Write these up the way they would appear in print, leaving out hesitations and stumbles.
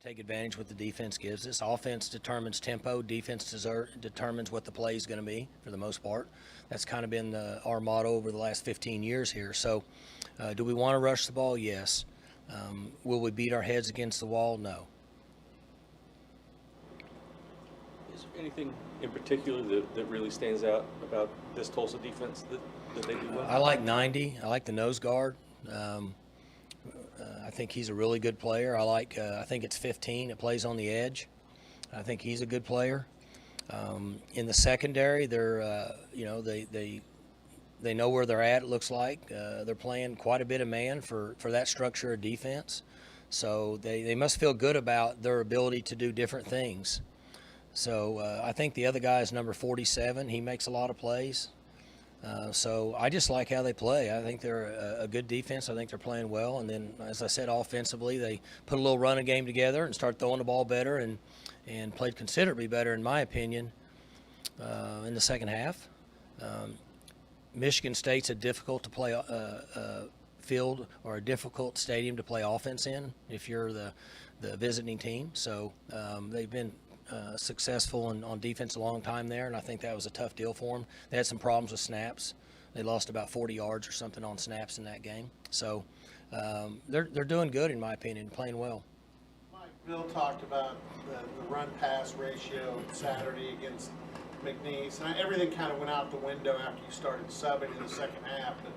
take advantage of what the defense gives us. Offense determines tempo. Defense determines what the play is going to be for the most part. That's kind of been our motto over the last 15 years here. So do we want to rush the ball? Yes. Will we beat our heads against the wall? No. Is there anything in particular that really stands out about this Tulsa defense that they do well? I like 90. I like the nose guard. I think he's a really good player. I think it's 15 that plays on the edge. I think he's a good player. In the secondary, they know where they're at, it looks like. They're playing quite a bit of man for that structure of defense. So they must feel good about their ability to do different things. So I think the other guy is number 47. He makes a lot of plays. So I just like how they play. I think they're a good defense. I think they're playing well. And then, as I said, offensively, they put a little running game together and start throwing the ball better and played considerably better, in my opinion, in the second half. Michigan State's a difficult to play field or a difficult stadium to play offense in if you're the visiting team. So they've been successful on defense a long time there, and I think that was a tough deal for them. They had some problems with snaps. They lost about 40 yards or something on snaps in that game. So they're doing good, in my opinion, playing well. Mike, Bill talked about the run-pass ratio Saturday against McNeese, and everything kind of went out the window after you started subbing in the second half. But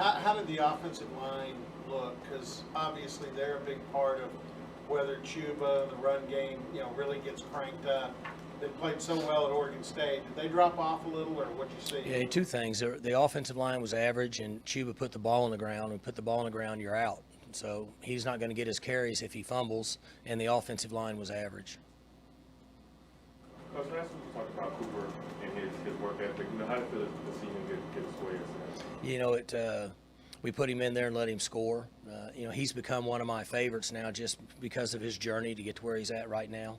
how did the offensive line look? Because obviously they're a big part of whether Chuba, the run game, really gets cranked up. They played so well at Oregon State. Did they drop off a little, or what'd you see? Yeah, two things. The offensive line was average, and Chuba put the ball on the ground. And put the ball on the ground, you're out. So he's not going to get his carries if he fumbles, and the offensive line was average. Coach, last week we talked about Cooper and his work ethic. How do you feel to see him get his way? We put him in there and let him score. He's become one of my favorites now just because of his journey to get to where he's at right now.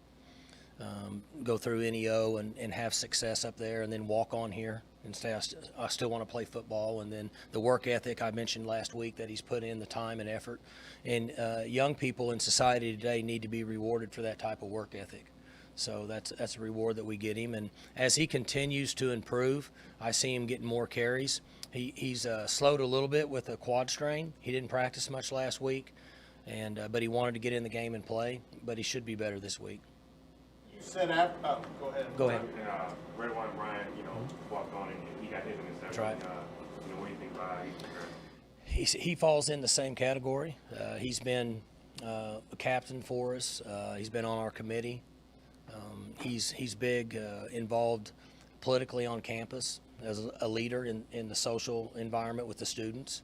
Go through NEO and have success up there and then walk on here and say, I still want to play football. And then the work ethic I mentioned last week that he's put in, the time and effort. And young people in society today need to be rewarded for that type of work ethic. So that's a reward that we get him. And as he continues to improve, I see him getting more carries. He's slowed a little bit with a quad strain. He didn't practice much last week, but he wanted to get in the game and play. But he should be better this week. You said after. Oh, go ahead. Go ahead. Red One Brian, walked on and he got his interception. That's right. What do you think about He falls in the same category. He's been a captain for us. He's been on our committee. He's big, involved politically on campus as a leader in the social environment with the students.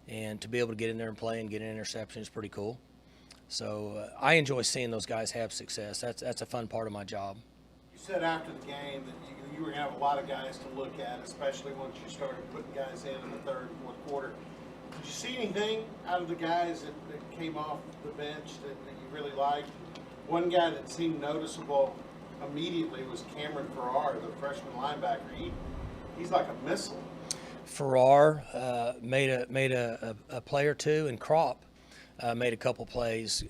And to be able to get in there and play and get an interception is pretty cool. So I enjoy seeing those guys have success. That's a fun part of my job. You said after the game that you were going to have a lot of guys to look at, especially once you started putting guys in the third and fourth quarter. Did you see anything out of the guys that came off the bench that you really liked? One guy that seemed noticeable immediately was Cameron Farrar, the freshman linebacker. He's like a missile. Farrar made a play or two, and Kropp made a couple plays.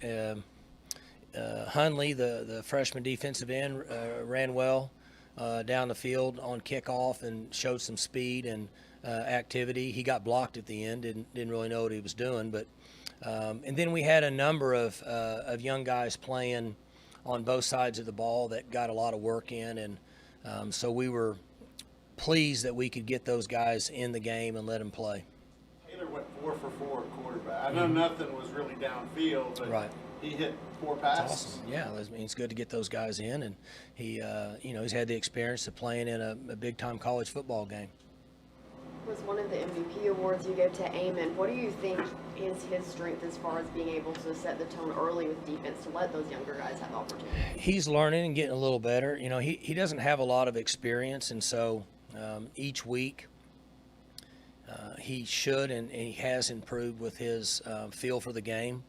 Hunley, the freshman defensive end, ran well down the field on kickoff and showed some speed and activity. He got blocked at the end, didn't really know what he was doing. But and then we had a number of young guys playing on both sides of the ball that got a lot of work in, and so we were pleased that we could get those guys in the game and let them play. Taylor went 4 for 4 at quarterback. I know nothing was really downfield, but right. He hit 4 passes. That's awesome. Yeah, it's good to get those guys in, and he, he's had the experience of playing in a big-time college football game. Was one of the MVP awards you gave to Amon. What do you think is his strength as far as being able to set the tone early with defense to let those younger guys have opportunities? He's learning and getting a little better. He doesn't have a lot of experience, and so each week he should and he has improved with his feel for the game.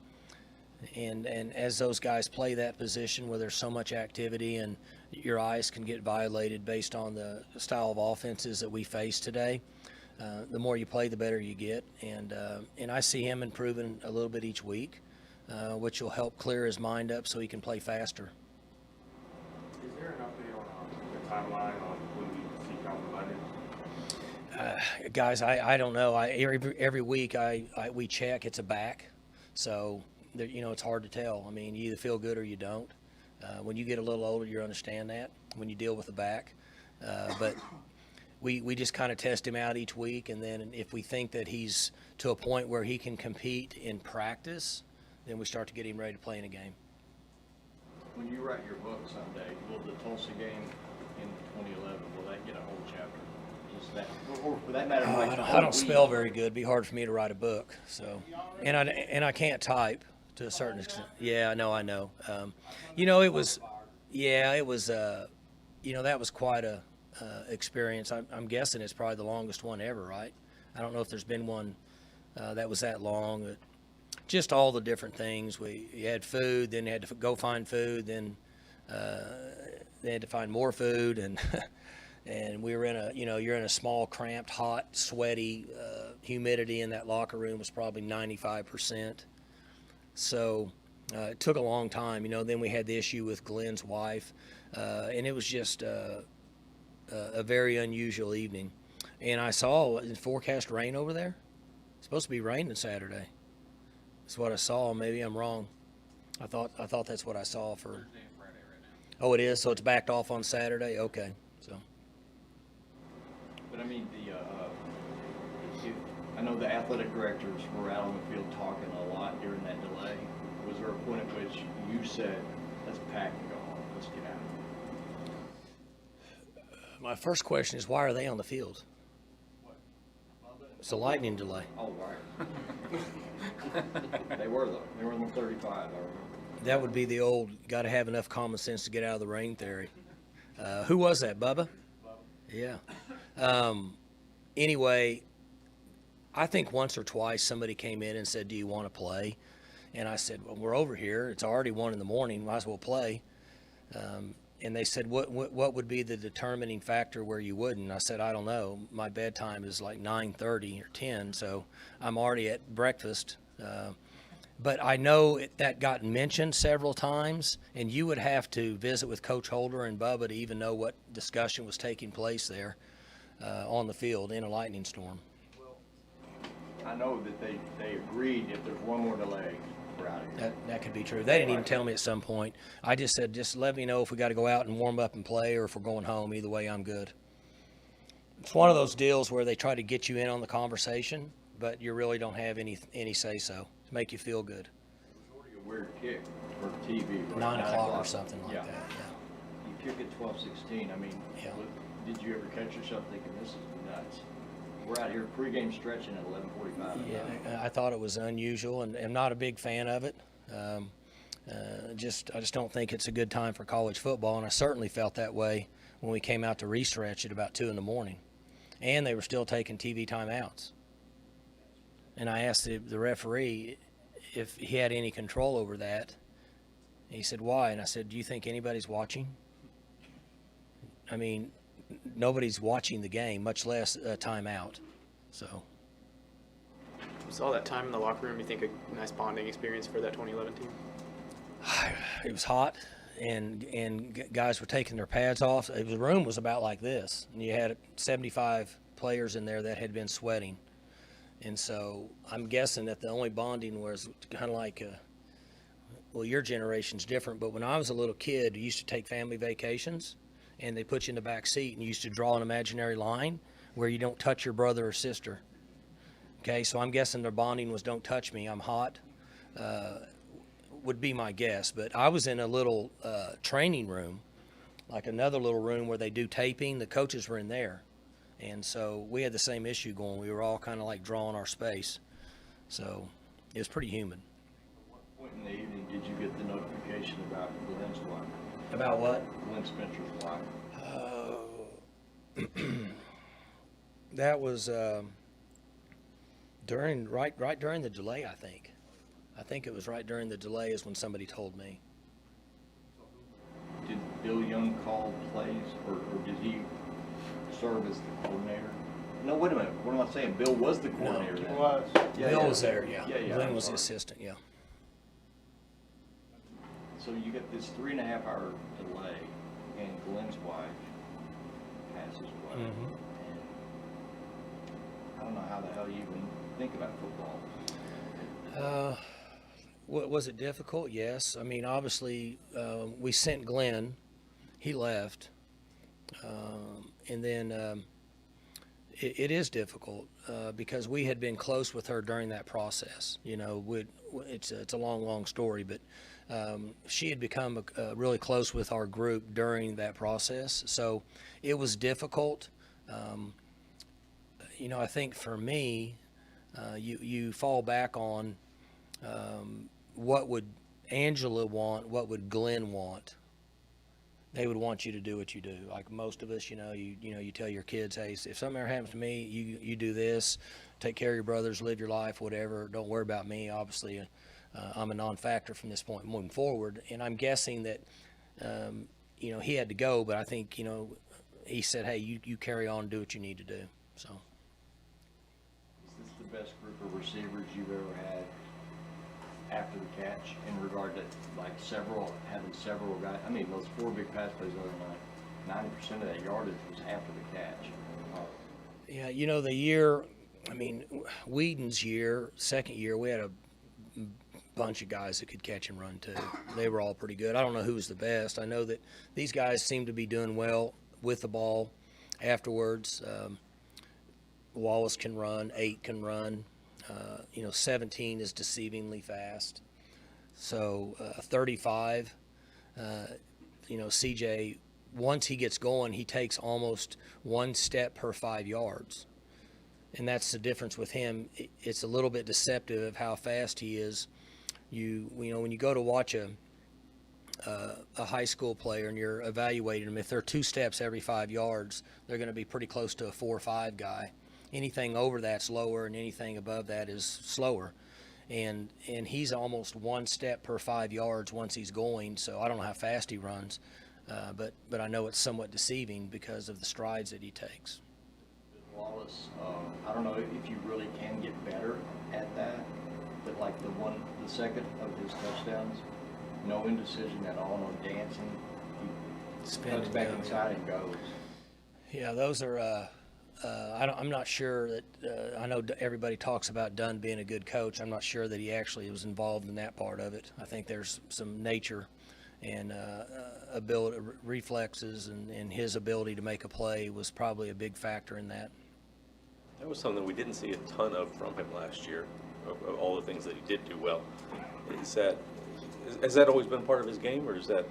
And as those guys play that position where there's so much activity and your eyes can get violated based on the style of offenses that we face today, the more you play, the better you get. And I see him improving a little bit each week. which will help clear his mind up so he can play faster. Is there an update on the timeline on when we see Calvin London? Guys, I don't know. Every week we check. It's a back, so it's hard to tell. I mean, you either feel good or you don't. When you get a little older, you understand that when you deal with the back. But we just kind of test him out each week, and then if we think that he's to a point where he can compete in practice, then we start to get him ready to play in a game. When you write your book someday, will the Tulsa game in 2011, will that get a whole chapter? Just that, or for that matter, I don't spell very good. It'd be hard for me to write a book. So, and I can't type to a certain extent. Yeah, I know. It was that was quite a experience. I'm guessing it's probably the longest one ever, right? I don't know if there's been one that was that long. Just all the different things. You had food, then you had to go find food, then they had to find more food, and and we were in you're in a small, cramped, hot, sweaty, humidity in that locker room was probably 95%. So it took a long time. Then we had the issue with Glenn's wife, and it was just a very unusual evening. And I saw in forecast rain over there. It's supposed to be raining Saturday. That's what I saw. Maybe I'm wrong. I thought that's what I saw for. Thursday and Friday right now. Oh, it is. So it's backed off on Saturday. Okay. So. But I mean, I know the athletic directors were out on the field talking a lot during that delay. Was there a point at which you said, "Let's pack and go home. Let's get out"? My first question is, why are they on the field? It's a lightning delay. Oh, right. They were though. They were on the 35. I remember. That would be the old got to have enough common sense to get out of the rain theory. Who was that, Bubba? Yeah. Anyway, I think once or twice somebody came in and said, "Do you want to play?" And I said, "Well, we're over here. It's already 1 a.m. Might as well play." And they said, what would be the determining factor where you wouldn't? I said, I don't know. My bedtime is like 9:30 or 10, so I'm already at breakfast. But I know that got mentioned several times, and you would have to visit with Coach Holder and Bubba to even know what discussion was taking place there on the field in a lightning storm. I know that they agreed if there's one more delay, we're out of here. That could be true. They didn't even tell me at some point. I just said, just let me know if we got to go out and warm up and play or if we're going home. Either way, I'm good. It's one of those deals where they try to get you in on the conversation, but you really don't have any say-so to make you feel good. It was already a weird kick for TV. Right? 9 o'clock or something like that. You kick at 12:16. I mean, Yeah. Did you ever catch yourself thinking, this is nuts? We're out here pregame stretching at 11:45. Yeah, I thought it was unusual, and I'm not a big fan of it. I just don't think it's a good time for college football, and I certainly felt that way when we came out to restretch at about 2 a.m. And they were still taking TV timeouts. And I asked the referee if he had any control over that. And he said, why? And I said, do you think anybody's watching? I mean, nobody's watching the game, much less a timeout. So. Was all that time in the locker room, you think, a nice bonding experience for that 2011 team? It was hot, and guys were taking their pads off. The room was about like this, and you had 75 players in there that had been sweating. And so I'm guessing that the only bonding was kind of like, well, your generation's different, but when I was a little kid, we used to take family vacations, and they put you in the back seat, and you used to draw an imaginary line where you don't touch your brother or sister. Okay, so I'm guessing their bonding was don't touch me, I'm hot, would be my guess. But I was in a little training room, like another little room where they do taping. The coaches were in there. And so we had the same issue going. We were all kind of like drawing our space. So it was pretty humid. At what point in the evening did you get the notification about Glenn's wife? About what? Glenn Spencer's wife. That was right during the delay, I think. I think it was right during the delay is when somebody told me. Did Bill Young call plays, or did he serve as the coordinator? No, wait a minute. What am I saying? Bill was the coordinator then. Was. Yeah, Bill yeah. was there, yeah. Yeah, Glenn I'm was the sorry. assistant, yeah. So you get this 3.5-hour delay, and Glenn's wife passes away. Mhm. And I don't know how the hell you even think about football. Was it difficult? Yes. I mean, obviously, we sent Glenn. He left. And then it is difficult because we had been close with her during that process. You know, it's a long story, but she had become really close with our group during that process. So it was difficult. You know, I think for me, you fall back on what would Angela want, what would Glenn want. They would want you to do what you do. Like most of us, you tell your kids, hey, if something ever happens to me, you do this, take care of your brothers, live your life, whatever. Don't worry about me. Obviously, I'm a non-factor from this point moving forward. And I'm guessing that, he had to go, but I think, he said, hey, you carry on and do what you need to do. So. Is this the best group of receivers you've ever had after the catch in regard to having several guys? I mean, those 4 big pass plays, over 90% of that yardage was after the catch. Yeah, the year, Whedon's year, second year, we had a bunch of guys that could catch and run too. They were all pretty good. I don't know who was the best. I know that these guys seem to be doing well with the ball afterwards. Wallace can run, 8 can run. 17 is deceivingly fast. So 35, CJ, once he gets going, he takes almost 1 step per 5 yards. And that's the difference with him. It's a little bit deceptive of how fast he is. When you go to watch a high school player and you're evaluating them, if they're 2 steps every 5 yards, they're going to be pretty close to a 4 or 5 guy. Anything over that's lower, and anything above that is slower. And he's almost 1 step per 5 yards once he's going. So I don't know how fast he runs, but I know it's somewhat deceiving because of the strides that he takes. Wallace, I don't know if you really can get better at that, but like the second of his touchdowns, no indecision at all, no dancing. He cuts back inside and goes. Yeah, those are. I'm not sure that. I know everybody talks about Dunn being a good coach. I'm not sure that he actually was involved in that part of it. I think there's some nature and ability, reflexes, and his ability to make a play was probably a big factor in that. That was something we didn't see a ton of from him last year, of all the things that he did do well. Has that always been part of his game, or is that?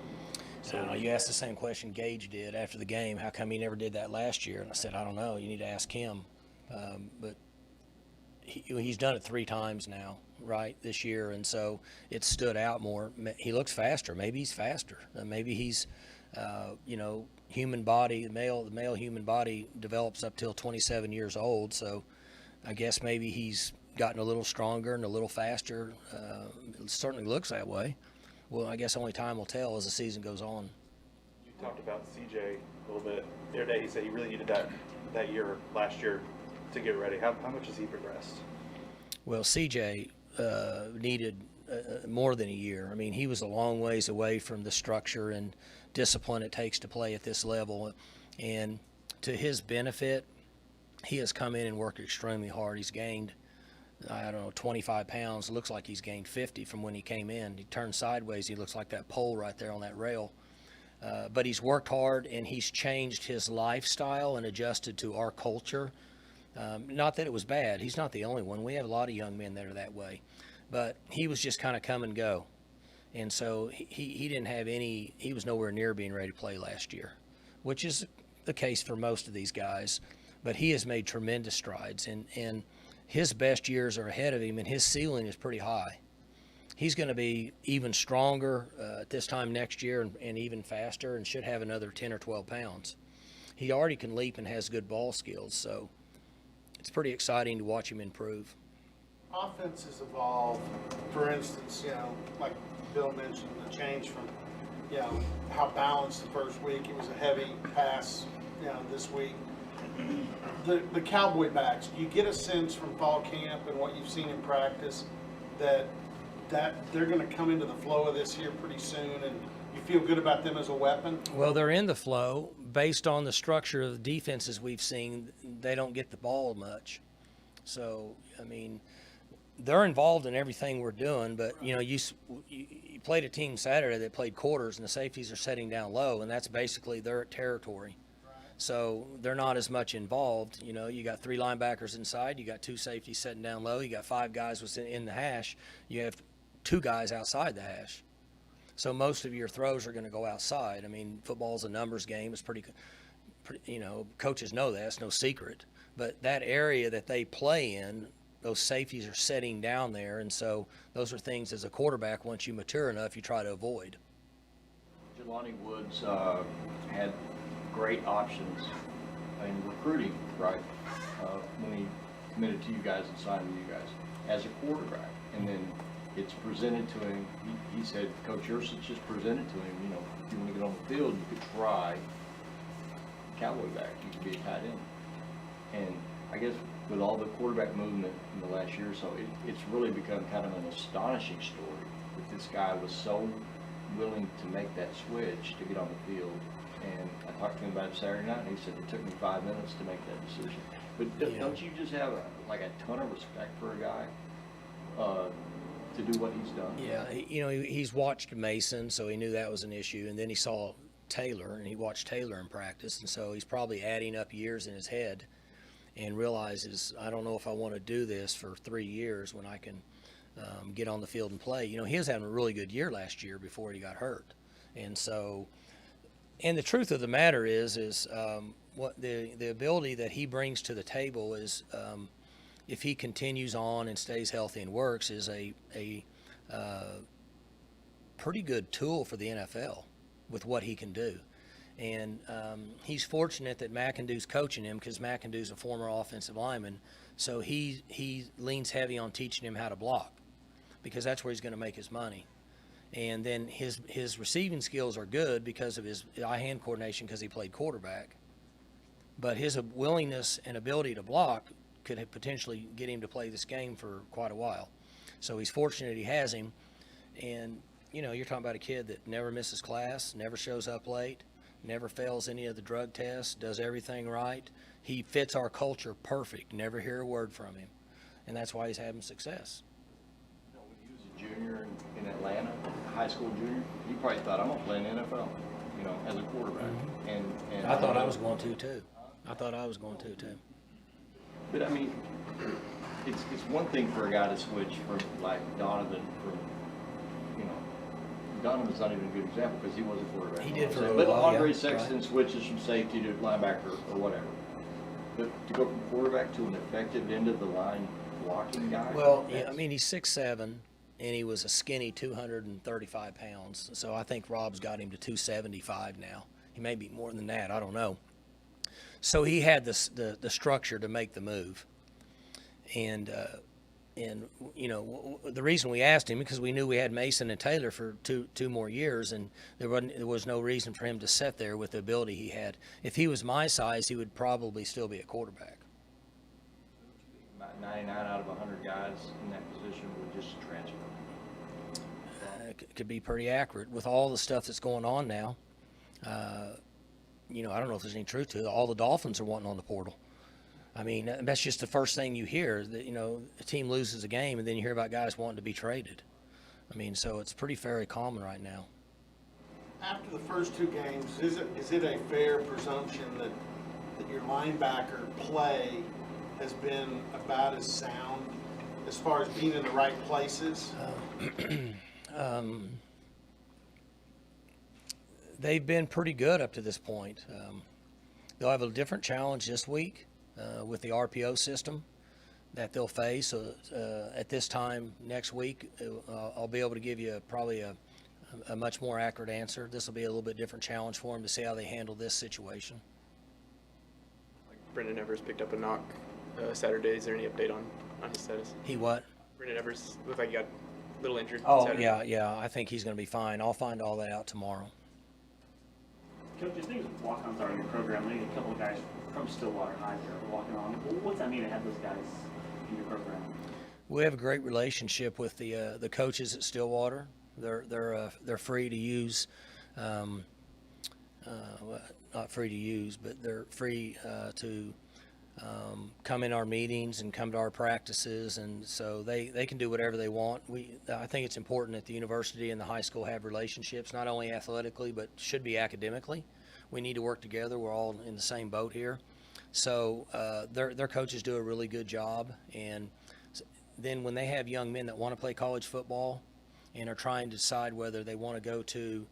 I don't know. You asked the same question Gage did after the game. How come he never did that last year? And I said, I don't know. You need to ask him. But he's done it 3 times now, right, this year, and so it stood out more. He looks faster. Maybe he's faster. Maybe he's, human body. The male human body develops up till 27 years old. So I guess maybe he's gotten a little stronger and a little faster. It certainly looks that way. Well, I guess only time will tell as the season goes on. You talked about CJ a little bit. The other day he said he really needed that year, last year, to get ready. How much has he progressed? Well, CJ needed more than a year. I mean, he was a long ways away from the structure and discipline it takes to play at this level. And to his benefit, he has come in and worked extremely hard. He's gained, 25 pounds. It looks like he's gained 50 from when he came in. He turned sideways. He looks like that pole right there on that rail. But he's worked hard, and he's changed his lifestyle and adjusted to our culture. Not that it was bad. He's not the only one. We have a lot of young men that are that way. But he was just kind of come and go. And so he didn't have he was nowhere near being ready to play last year, which is the case for most of these guys. But he has made tremendous strides, and his best years are ahead of him, and his ceiling is pretty high. He's going to be even stronger at this time next year and even faster, and should have another 10 or 12 pounds. He already can leap and has good ball skills, so it's pretty exciting to watch him improve. Offenses evolve. For instance, like Bill mentioned, the change from, how balanced the first week. It was a heavy pass, this week. The Cowboy backs, do you get a sense from fall camp and what you've seen in practice that that they're going to come into the flow of this here pretty soon, and you feel good about them as a weapon? Well, they're in the flow based on the structure of the defenses we've seen. They don't get the ball much. So, I mean, they're involved in everything we're doing, but, you know, you played a team Saturday that played quarters, and the safeties are setting down low, and that's basically their territory. So they're not as much involved. You know, you got 3 linebackers inside, you got 2 safeties setting down low, you got 5 guys in the hash, you have 2 guys outside the hash. So most of your throws are going to go outside. I mean, football's a numbers game. It's pretty, you know, coaches know that. It's no secret. But that area that they play in, those safeties are setting down there, and so those are things as a quarterback, once you mature enough, you try to avoid. Jelani Woods had great options in recruiting, right, when he committed to you guys and signed with you guys as a quarterback. And then it's presented to him. He said, Coach Ursich just presented to him, you know, if you want to get on the field, you could try Cowboy back. You could be a tight end. And I guess with all the quarterback movement in the last year or so, it's really become kind of an astonishing story that this guy was so willing to make that switch to get on the field. And I talked to him about it Saturday night, and he said it took me 5 minutes to make that decision. But don't you just have a ton of respect for a guy to do what he's done? Yeah, you know, he's watched Mason, so he knew that was an issue, and then he saw Taylor, and he watched Taylor in practice, and so he's probably adding up years in his head and realizes, I don't know if I want to do this for 3 years when I can get on the field and play. You know, he was having a really good year last year before he got hurt. And so, and the truth of the matter is what the ability that he brings to the table is, if he continues on and stays healthy and works, is a pretty good tool for the NFL with what he can do. And he's fortunate that McIndoe's coaching him, because McIndoe's a former offensive lineman, so he leans heavy on teaching him how to block, because that's where he's going to make his money. And then his receiving skills are good because of his eye-hand coordination, because he played quarterback. But his willingness and ability to block could potentially get him to play this game for quite a while. So he's fortunate he has him. And, you know, you're talking about a kid that never misses class, never shows up late, never fails any of the drug tests, does everything right. He fits our culture perfect. Never hear a word from him. And that's why he's having success. You know, when he was a junior in Atlanta, high school junior, he probably thought, I'm going to play in the NFL, you know, as a quarterback. Mm-hmm. And I thought I was going to, too. Too. But I mean, it's one thing for a guy to switch from like Donovan from, you know, Donovan's not even a good example because he was a quarterback. He did for a But while, Andre yeah, Sexton right. switches from safety to linebacker or whatever. But to go from quarterback to an effective end of the line blocking guy. Well, yeah, I mean, he's 6'7", and he was a skinny 235 pounds. So I think Rob's got him to 275 now. He may be more than that. I don't know. So he had the structure to make the move, and you know, the reason we asked him, because we knew we had Mason and Taylor for two more years, and there was no reason for him to sit there with the ability he had. If he was my size, he would probably still be a quarterback. About 99 out of 100 guys in that position would just transfer. Could be pretty accurate with all the stuff that's going on now. You know, I don't know if there's any truth to it. All the Dolphins are wanting on the portal. I mean, that's just the first thing you hear, that, you know, a team loses a game and then you hear about guys wanting to be traded. I mean, so it's pretty very common right now. After the first 2 games, is it a fair presumption that your linebacker play has been about as sound as far as being in the right places? They've been pretty good up to this point. They'll have a different challenge this week with the RPO system that they'll face. At this time next week, I'll be able to give you probably a much more accurate answer. This will be a little bit different challenge for them to see how they handle this situation. Like Brendan Evers picked up a knock Saturday. Is there any update on his status? He what? Brendan Evers looked like he got a little injured. Oh, Saturday. yeah. I think he's going to be fine. I'll find all that out tomorrow. Coach, there's things with walk-ons are in your program. Maybe a couple of guys from Stillwater High there are walking on. What's that mean to have those guys in your program? We have a great relationship with the coaches at Stillwater. They're free to use, well, not free to use, but they're free to come in our meetings and come to our practices, and so they can do whatever they want. I think it's important that the university and the high school have relationships, not only athletically but should be academically. We need to work together. We're all in the same boat here. So their coaches do a really good job, and then when they have young men that want to play college football and are trying to decide whether they want to go to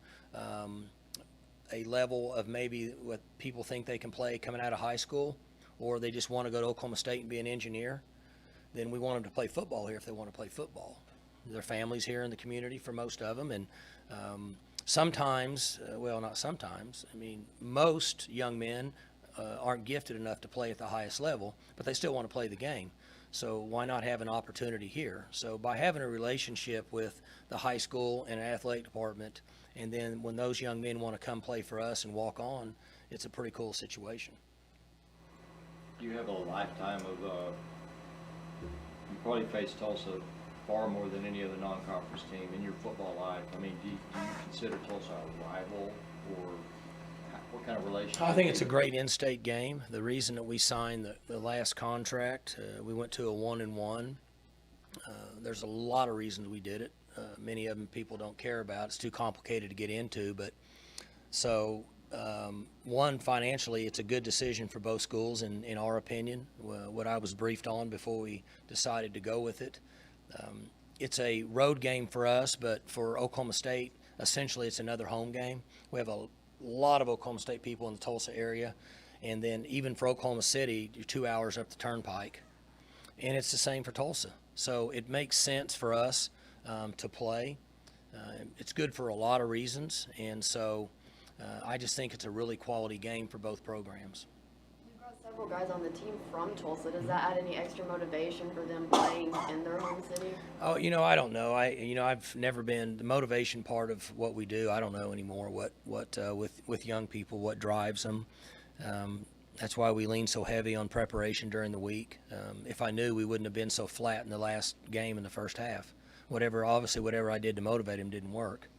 a level of maybe what people think they can play coming out of high school, or they just want to go to Oklahoma State and be an engineer, then we want them to play football here if they want to play football. Their families here in the community for most of them, and sometimes, well, not sometimes, I mean, most young men aren't gifted enough to play at the highest level, but they still want to play the game. So why not have an opportunity here? So by having a relationship with the high school and athletic department, and then when those young men want to come play for us and walk on, it's a pretty cool situation. You have a lifetime of, you probably face Tulsa far more than any other non-conference team in your football life. I mean, do you consider Tulsa a rival, or what kind of relationship? I think it's a great in-state game. The reason that we signed the last contract, we went to a 1-1. There's a lot of reasons we did it. Many of them people don't care about. It's too complicated to get into, but so one, financially, it's a good decision for both schools, in our opinion. What I was briefed on before we decided to go with it. It's a road game for us, but for Oklahoma State, essentially it's another home game. We have a lot of Oklahoma State people in the Tulsa area, and then even for Oklahoma City, you're 2 hours up the turnpike, and it's the same for Tulsa. So it makes sense for us to play. It's good for a lot of reasons, and so I just think it's a really quality game for both programs. You've got several guys on the team from Tulsa. Does that add any extra motivation for them playing in their home city? Oh, I don't know. I've never been the motivation part of what we do. I don't know anymore what with young people, what drives them. That's why we lean so heavy on preparation during the week. If I knew, we wouldn't have been so flat in the last game in the first half. Whatever I did to motivate him didn't work.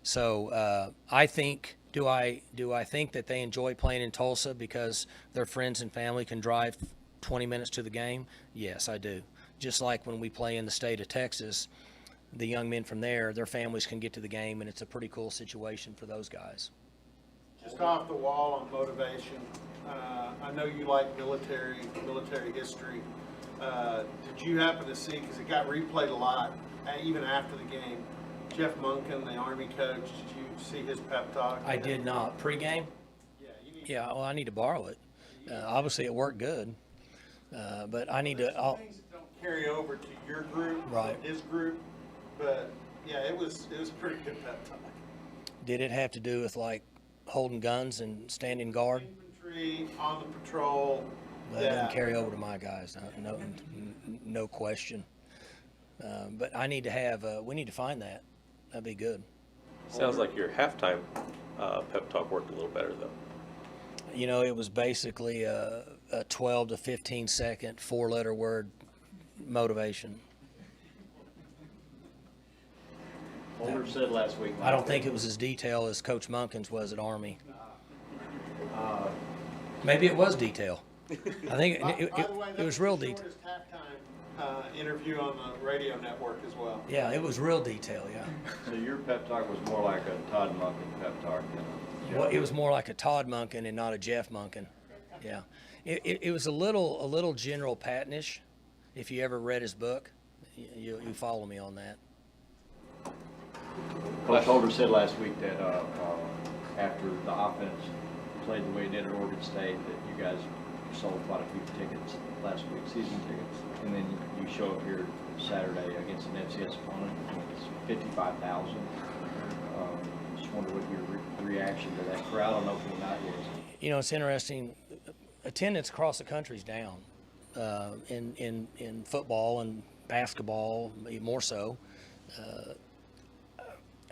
So I think, do I think that they enjoy playing in Tulsa because their friends and family can drive 20 minutes to the game? Yes, I do. Just like when we play in the state of Texas, the young men from there, their families can get to the game, and it's a pretty cool situation for those guys. Just off the wall on motivation, I know you like military history. Did you happen to see, because it got replayed a lot, even after the game, Jeff Monken, the Army coach, did you see his pep talk? I did not. Pre-game? Yeah, well, I need to borrow it. Obviously, it worked good, but I need to. Things that don't carry over to your group, Right. his group, but yeah, it was a pretty good pep talk. Did it have to do with like holding guns and standing guard? Infantry on the patrol. That doesn't carry over to my guys. No question. But I need to have. We need to find that. That'd be good. Sounds like your halftime pep talk worked a little better, though. It was basically a 12 to 15 second, 4-letter word motivation. Holder said last week. I don't think it was as detailed as Coach Monken's was at Army. Maybe it was detail. I think it was real detail. Shortest halftime interview on the radio network as well. Yeah, it was real detail. Yeah. So your pep talk was more like a Todd Monken pep talk than a Well, it was more like a Todd Monken and not a Jeff Monken. Yeah. It was a little General Patton-ish. If you ever read his book, you follow me on that. Coach Holder said last week that after the offense played the way it did at Oregon State, that you guys sold quite a few tickets last week, season tickets, and then you show up here Saturday against an FCS opponent. It's 55,000. Just wonder what your reaction to that crowd on opening night was. It's interesting. Attendance across the country is down in football and basketball, more so.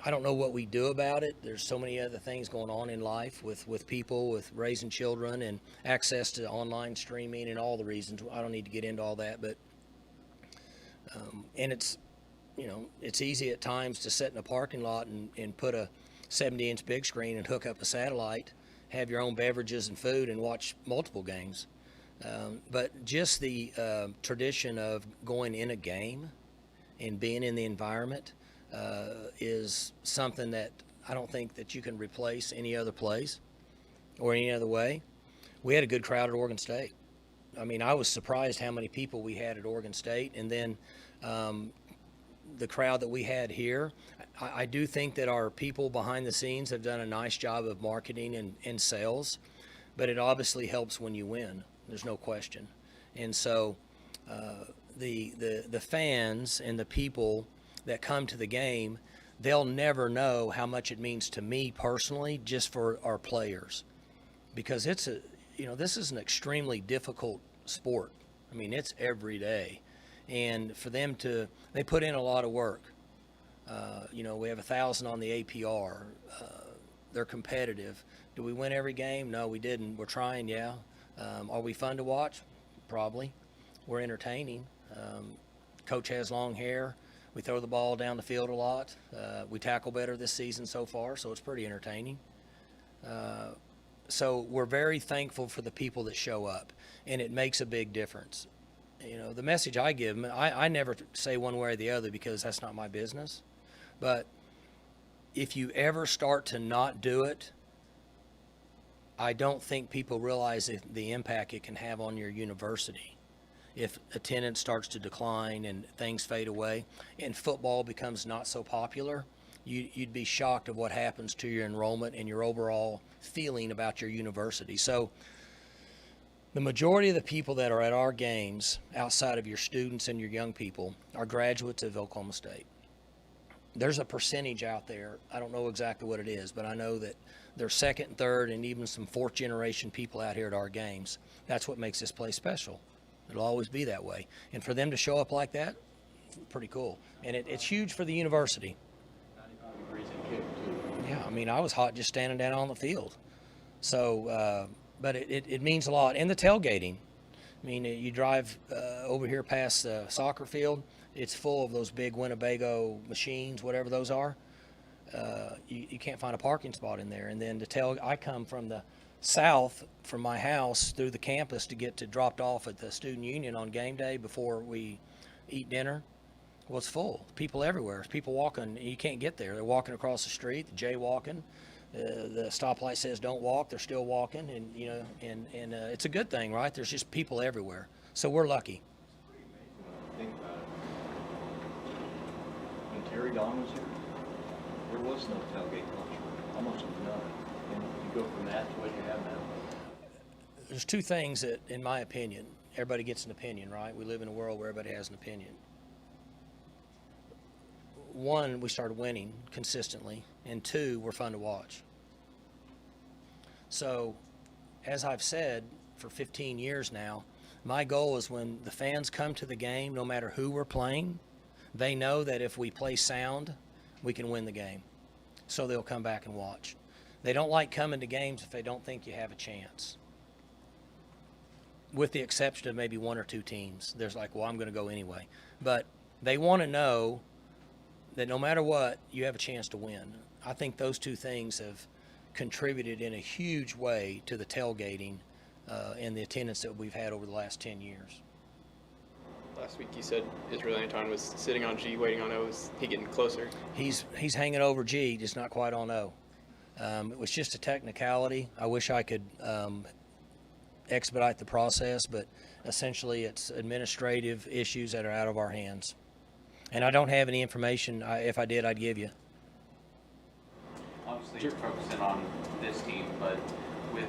I don't know what we do about it. There's so many other things going on in life with people, with raising children and access to online streaming and all the reasons. I don't need to get into all that, but And it's, it's easy at times to sit in a parking lot and put a 70-inch big screen and hook up a satellite, have your own beverages and food, and watch multiple games. But just the tradition of going in a game and being in the environment is something that I don't think that you can replace any other place or any other way. We had a good crowd at Oregon State. I mean, I was surprised how many people we had at Oregon State, and then the crowd that we had here. I do think that our people behind the scenes have done a nice job of marketing and sales, but it obviously helps when you win. There's no question. And so the fans and the people that come to the game, they'll never know how much it means to me personally, just for our players, because it's this is an extremely difficult sport. I mean, it's every day, and for them they put in a lot of work. We have 1,000 on the APR. They're competitive. Do we win every game? No, we didn't. We're trying, yeah. Are we fun to watch? Probably. We're entertaining. Coach has long hair. We throw the ball down the field a lot. We tackle better this season so far, so it's pretty entertaining. So we're very thankful for the people that show up, and it makes a big difference. The message I give them, I never say one way or the other because that's not my business. But if you ever start to not do it, I don't think people realize the impact it can have on your university. If attendance starts to decline and things fade away and football becomes not so popular, you'd be shocked at what happens to your enrollment and your overall feeling about your university. So the majority of the people that are at our games, outside of your students and your young people, are graduates of Oklahoma State. There's a percentage out there, I don't know exactly what it is, but I know that there's second, third, and even some fourth generation people out here at our games. That's what makes this place special. It'll always be that way. And for them to show up like that, pretty cool. And it's huge for the university. 95 degrees and kick, too. Yeah, I mean, I was hot just standing down on the field. So, but it means a lot. And the tailgating. I mean, you drive over here past the soccer field, it's full of those big Winnebago machines, whatever those are. You can't find a parking spot in there. And then I come from the south from my house through the campus to get dropped off at the student union on game day before we eat dinner. Well, it's full. People everywhere. There's people walking. You can't get there. They're walking across the street, jaywalking. The stoplight says don't walk. They're still walking, and it's a good thing, right? There's just people everywhere. So we're lucky. It's pretty amazing when I think about it. When Terry Don was here, there was no tailgate culture, almost none. And you go from that to what you have now. There's two things that, in my opinion, everybody gets an opinion, right? We live in a world where everybody has an opinion. One, we started winning consistently, and two, we're fun to watch. So, as I've said for 15 years now, my goal is when the fans come to the game, no matter who we're playing, they know that if we play sound, we can win the game. So they'll come back and watch. They don't like coming to games if they don't think you have a chance. With the exception of maybe one or two teams. There's like, well, I'm going to go anyway. But they want to know that no matter what, you have a chance to win. I think those two things have contributed in a huge way to the tailgating and the attendance that we've had over the last 10 years. Last week you said Israel Anton was sitting on G, waiting on O. Is he getting closer? He's hanging over G, just not quite on O. It was just a technicality. I wish I could expedite the process, but essentially it's administrative issues that are out of our hands. And I don't have any information. If I did, I'd give you. Obviously, you're focusing on this team, but with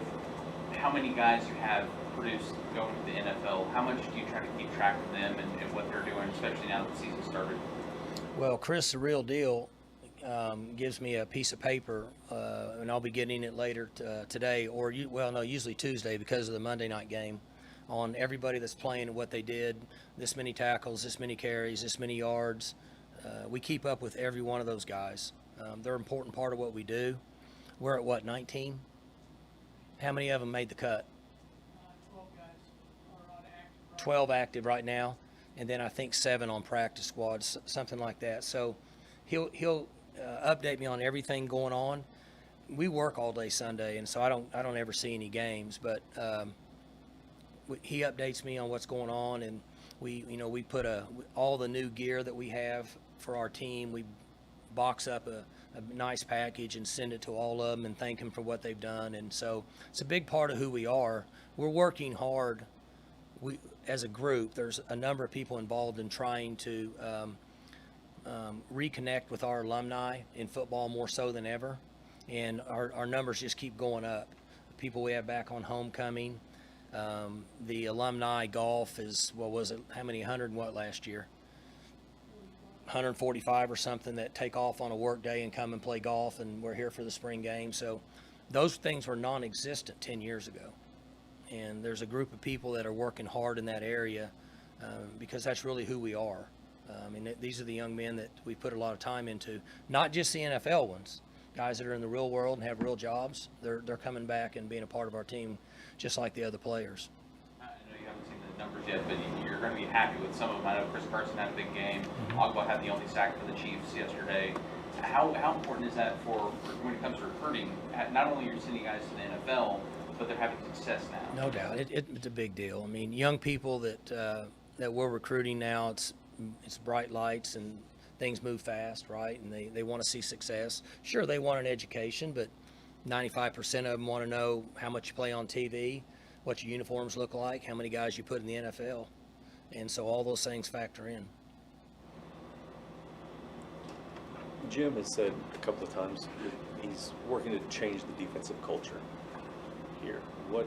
how many guys you have produced going to the NFL, how much do you try to keep track of them and what they're doing, especially now that the season started? Well, Chris, the real deal, gives me a piece of paper, and I'll be getting it later today, or usually Tuesday because of the Monday night game, on everybody that's playing and what they did, this many tackles, this many carries, this many yards. We keep up with every one of those guys. They're an important part of what we do. We're at what, 19? How many of them made the cut? 12 guys are on active. 12 active right now. and then I think 7 on practice squads, something like that. So he'll update me on everything going on. We work all day Sunday, and so I don't ever see any games, but he updates me on what's going on, and we put all the new gear that we have for our team. We box up a nice package and send it to all of them and thank them for what they've done. And so it's a big part of who we are. We're working hard. As a group, there's a number of people involved in trying to reconnect with our alumni in football more so than ever. And our numbers just keep going up. The people we have back on homecoming, the alumni golf is, what was it, how many, 100 and what last year? 145 or something that take off on a work day and come and play golf, and we're here for the spring game. So those things were non-existent 10 years ago. And there's a group of people that are working hard in that area because that's really who we are. And these are the young men that we put a lot of time into, not just the NFL ones, guys that are in the real world and have real jobs. They're coming back and being a part of our team just like the other players. I know you haven't seen the numbers yet, but you're going to be happy with some of them. I know Chris Carson had a big game. Ogba had the only sack for the Chiefs yesterday. How important is that for when it comes to recruiting? Not only are you sending guys to the NFL, but they're having success now. No doubt, it's a big deal. I mean, young people that we're recruiting now, it's bright lights and things move fast, right? And they want to see success. Sure, they want an education, but 95% of them want to know how much you play on TV, what your uniforms look like, how many guys you put in the NFL. And so all those things factor in. Jim has said a couple of times he's working to change the defensive culture here. What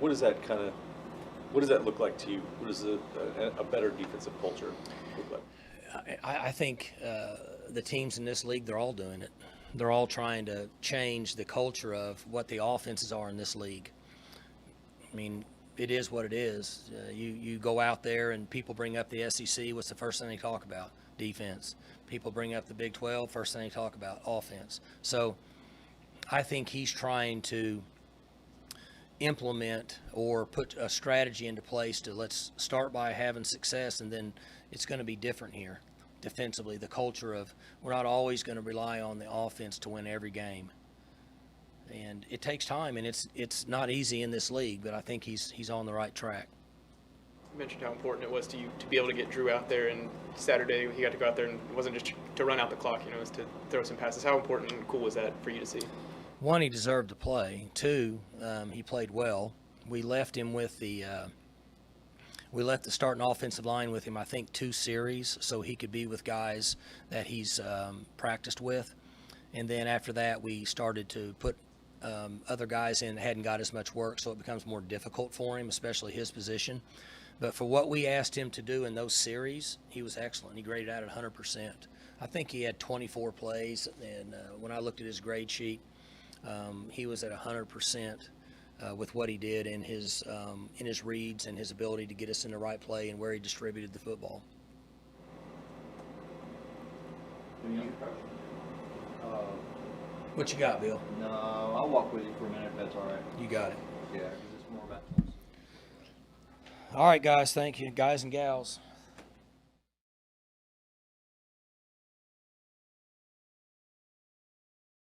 does that look like to you? What does a better defensive culture look like? I think the teams in this league, they're all doing it. They're all trying to change the culture of what the offenses are in this league. I mean, it is what it is. You go out there and people bring up the SEC, what's the first thing they talk about? Defense. People bring up the Big 12, first thing they talk about, offense. So I think he's trying to implement or put a strategy into place to let's start by having success, and then it's going to be different here defensively. The culture of we're not always going to rely on the offense to win every game. And it takes time, and it's not easy in this league, but I think he's on the right track. You mentioned how important it was to you to be able to get Drew out there, and Saturday he got to go out there, and it wasn't just to run out the clock, it was to throw some passes. How important and cool was that for you to see? One, he deserved to play. Two, he played well. We left him with the starting offensive line with him, I think, 2 series, so he could be with guys that he's practiced with. And then after that, we started to put other guys in that hadn't got as much work, so it becomes more difficult for him, especially his position. But for what we asked him to do in those series, he was excellent. He graded out at 100%. I think he had 24 plays, and when I looked at his grade sheet, he was at 100% with what he did in his reads and his ability to get us in the right play and where he distributed the football. What you got, Bill? No, I'll walk with you for a minute if that's all right. You got it. Yeah, because it's more about Tulsa. All right, guys. Thank you, guys and gals.